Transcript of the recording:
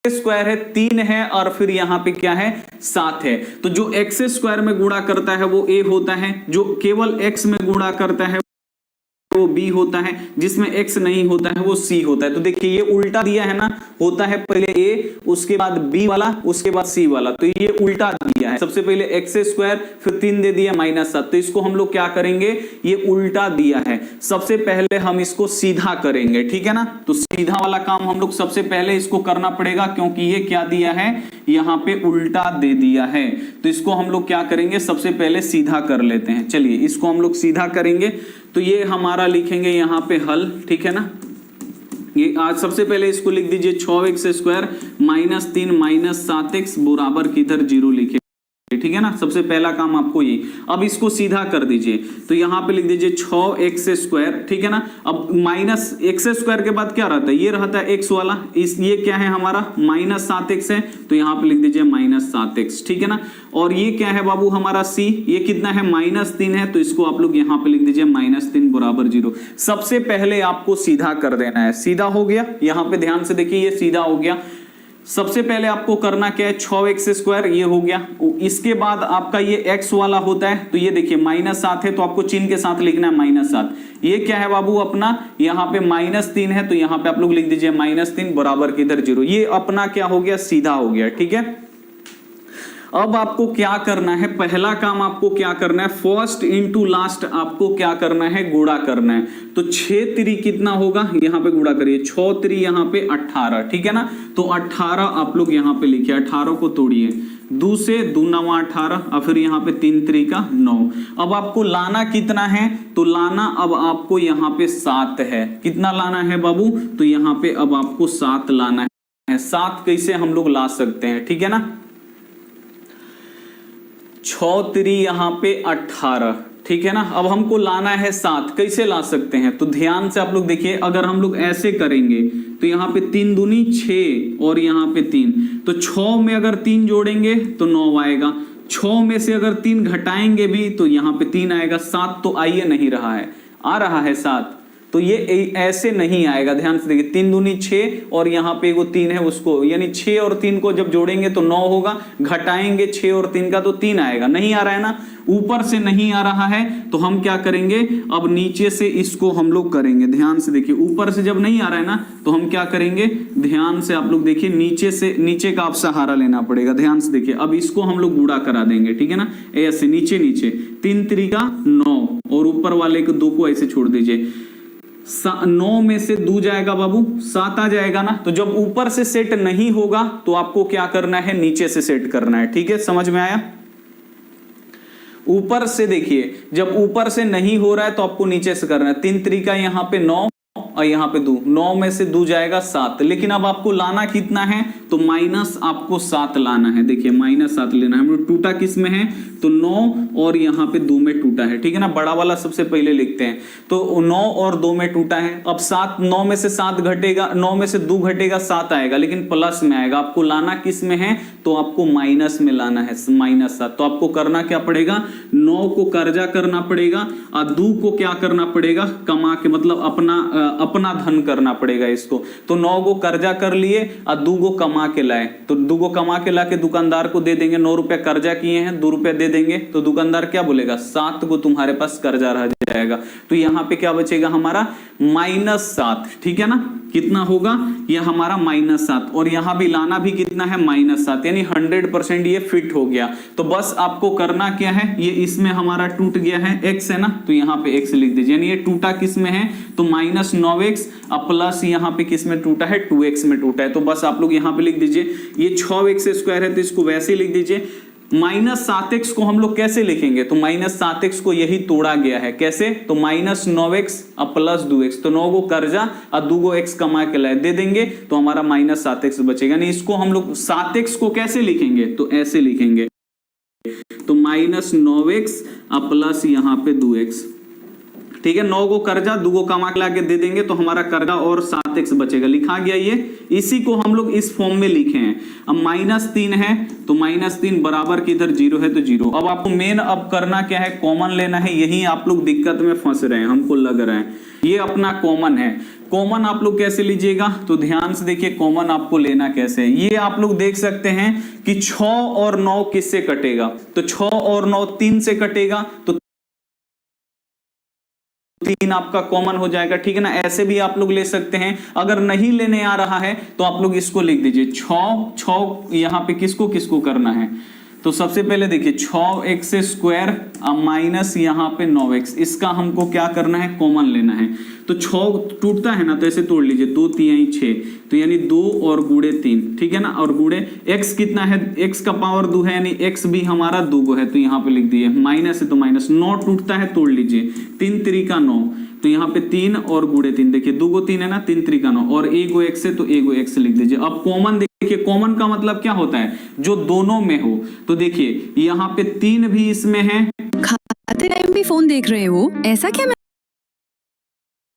Square है 3 है और फिर यहां पे क्या है 7 है। तो जो एक्स स्क्वायर में गुणा करता है वो a होता है, जो केवल x में गुणा करता है वो b होता है, जिसमें x नहीं होता है वो c होता है। तो देखिए ये उल्टा दिया है ना, होता है पहले a उसके बाद b वाला उसके बाद c वाला, तो ये उल्टा दिया है। सबसे पहले एक्स स्क्वायर फिर 3 दे दिया -7, तो इसको हम लोग क्या करेंगे, ये उल्टा दिया है। सबसे पहले हम इसको सीधा करेंगे, ठीक है ना। तो सीधा वाला काम हम लोग सबसे पहले इसको करना पड़ेगा, क्योंकि ये क्या दिया है, यहाँ पे उल्टा दे दिया है। तो इसको हम लोग क्या करेंगे, सबसे पहले सीधा कर लेते हैं। चलिए इसको हम लोग सीधा करेंगे, तो ये हमारा लिखेंगे यहाँ पे हल, ठीक है ना। ये आज सबसे पहले इसको लिख दीजिए 6x स्क्वायर -3 -7x बराबर किधर 0 लिखे, ठीक है ना। सबसे पहला काम आपको ये। अब इसको सीधा कर दीजिए, तो यहां पे लिख दीजिए 6x स्क्वायर, ठीक है ना। अब माइनस एक्स स्क्वायर के बाद क्या रहता है, ये रहता है x वाला, इस ये क्या है हमारा -7x है, तो यहां पे लिख दीजिए -7x, ठीक है ना। और ये क्या है बाबू हमारा c, ये कितना है -3 है, तो इसको आप लोग यहां पे लिख दीजिए -3 बराबर 0। सबसे पहले आपको सीधा कर देना है। सीधा हो गया, यहां पे ध्यान से देखिए ये सीधा हो गया। सबसे पहले आपको करना क्या है, 6x स्क्वायर ये हो गया। इसके बाद आपका ये x वाला होता है, तो ये देखिए -7 है, तो आपको चिन्ह के साथ लिखना है -7। ये क्या है बाबू अपना, यहाँ पे -3 है, तो यहाँ पे आप लोग लिख दीजिए -3 बराबर किधर 0। ये अपना क्या हो गया, सीधा हो गया, ठीक है। अब आपको क्या करना है, पहला काम आपको क्या करना है, फर्स्ट इनटू लास्ट आपको क्या करना है, गुणा करना है। तो 6 3 कितना होगा, यहाँ पे गुणा करिए, 6 3 यहाँ पे 18, ठीक है ना। तो 18 आप लोग यहाँ पे लिखिए, 18 को तोड़िए, 2 से 2 9 18 और फिर यहाँ पे 3 3 का 9। अब आपको लाना कितना है, तो लाना अब आपको यहाँ पे 7 है। कितना लाना है बाबू, तो यहाँ पे अब आपको 7 लाना है। 7 कैसे हम लोग ला सकते हैं, ठीक है ना। 6 3 यहाँ पे 18, ठीक है ना। अब हमको लाना है 7, कैसे ला सकते हैं, तो ध्यान से आप लोग देखिए, अगर हम लोग ऐसे करेंगे तो यहाँ पे 3 दूनी 6 और यहाँ पे 3, तो 6 में अगर 3 जोड़ेंगे तो 9 आएगा। 6 में से अगर 3 घटाएंगे भी तो यहाँ पे 3 आएगा। 7 तो आइए नहीं रहा है, आ रहा है 7, तो ये ऐसे नहीं आएगा। ध्यान से देखिए, 3 दूनी 6 और यहाँ पे वो 3 है, उसको यानी 6 और 3 को जब जोड़ेंगे तो 9 होगा, घटाएंगे 6 और 3 का तो 3 आएगा। नहीं आ रहा है ना, ऊपर से नहीं आ रहा है, तो हम क्या करेंगे, अब नीचे से इसको हम लोग करेंगे। ध्यान से देखिए, ऊपर से जब नहीं आ रहा है ना, तो हम क्या करेंगे, ध्यान से आप लोग देखिए, नीचे से, नीचे का आप सहारा लेना पड़ेगा। ध्यान से देखिए, अब इसको हम लोग गुणा करा देंगे, ठीक है ना, ऐसे नीचे नीचे, 3 3 का 9 और ऊपर वाले को 2 को ऐसे छोड़ दीजिए। 9 में से 2 जाएगा बाबू, 7 आ जाएगा ना। तो जब ऊपर से सेट नहीं होगा तो आपको क्या करना है, नीचे से सेट करना है, ठीक है। समझ में आया। ऊपर से देखिए, जब ऊपर से नहीं हो रहा है तो आपको नीचे से करना है। 3 3 का यहाँ पे 9 और यहाँ पे 2, 9 में से 2 जाएगा 7। लेकिन अब आपको लाना कितना है, तो माइनस आपको 7 लाना है। देखिए -7 लेना है। हम लोग टूटा किस में है, तो 9 और यहाँ पे 2 में टूटा है, ठीक है ना। बड़ा वाला सबसे पहले लिखते हैं, तो 9 और 2 में टूटा है। अब 7, 9 में से 7 घटेगा, 9 में से 2 घटेगा, 7 आएगा, लेकिन प्लस में आएगा। आपको लाना किस में है, तो आपको माइनस में लाना है, -7। तो आपको करना क्या पड़ेगा, 9 को कर्जा करना पड़ेगा और 2 को क्या करना पड़ेगा, कमा के, मतलब अपना धन करना पड़ेगा इसको। तो 9 को कर्जा कर लिए और 2 को कमा के लाए, तो 2 को कमा के ला के दुकानदार को दे देंगे। 9 रुपए कर्जा किए हैं, 2 रुपए दे देंगे, तो दुकानदार क्या बोलेगा, 7 को तुम्हारे पास कर्जा रह जाएगा। तो यहाँ पे क्या बचेगा हमारा, -7, ठीक है ना। कितना होगा, ये हमारा -7, और यहाँ भी लाना भी कितना है, -7, यानी 100% ये फिट हो गया। तो बस आपको करना क्या है, ये इसमें हमारा टूट गया है, x है ना, तो यहाँ पे x लिख दीजिए। यानी ये टूटा किस में है, तो -9x अब प्लस यहाँ पे किस में टूटा है, 2x में टूटा है। तो बस आप लोग यहाँ पे लिख दीजिए, ये 6x स्क्वायर है तो इसको वैसे लिख दीजिए। -7x को हम लोग कैसे लिखेंगे, तो -7x को यही तोड़ा गया है, कैसे, तो -9x अब प्लस 2x, तो 9 को कर्जा और 2 को x कमा के लाए दे देंगे, तो हमारा -7x बचेगा। नहीं, इसको हम लोग 7x को कैसे लिखेंगे, तो ऐसे लिखेंगे, तो -9x अब प्लस यहाँ पे 2x, ठीक है। 9 को कर्जा, 2 को कमा के लाके दे देंगे, तो हमारा कर्जा और 7x बचेगा। लिखा गया ये, इसी को हम लोग इस फॉर्म में लिखे हैं। अब -3 है, तो -3 बराबर किधर 0 है, तो 0। अब आपको मेन अब करना क्या है, कॉमन लेना है। यही आप लोग दिक्कत में फंस रहे हैं, हमको लग रहा है। ये अपना कॉमन है, कॉमन आप लोग कैसे लीजिएगा, तो ध्यान से देखिए कॉमन आपको लेना कैसे है। ये आप लोग देख सकते हैं कि 6 और 9 किससे कटेगा, तो 6 और 9 3 से कटेगा, तो 3 आपका कॉमन हो जाएगा, ठीक है ना। ऐसे भी आप लोग ले सकते हैं। अगर नहीं लेने आ रहा है तो आप लोग इसको लिख दीजिए 6 यहां पे किसको किसको करना है, तो सबसे पहले देखिए 6x स्क्वायर माइनस यहाँ पे 9x, इसका हमको क्या करना है, कॉमन लेना है। तो 6 टूटता है ना, तो ऐसे तोड़ लीजिए, 2 3 6, तो यानी 2 और गुड़े 3, ठीक है ना। और गुड़े x कितना है, x का पावर 2 है, यानी x भी हमारा 2 है, तो यहाँ पे लिख दिए। माइनस है तो माइनस, 9 टूटता है, तोड़ लीजिए, 3 3 का 9, तो यहाँ पे 3 और गुड़े 3, देखिए 2 को 3 है ना, 3 3 का 9, और एगो x है तो एगो x लिख दीजिए। अब कॉमन देखिए, कॉमन का मतलब क्या होता है, जो दोनों में हो। तो देखिए यहाँ पे 3 भी इसमें है। खाते टाइम भी फोन देख रहे हो, ऐसा क्या?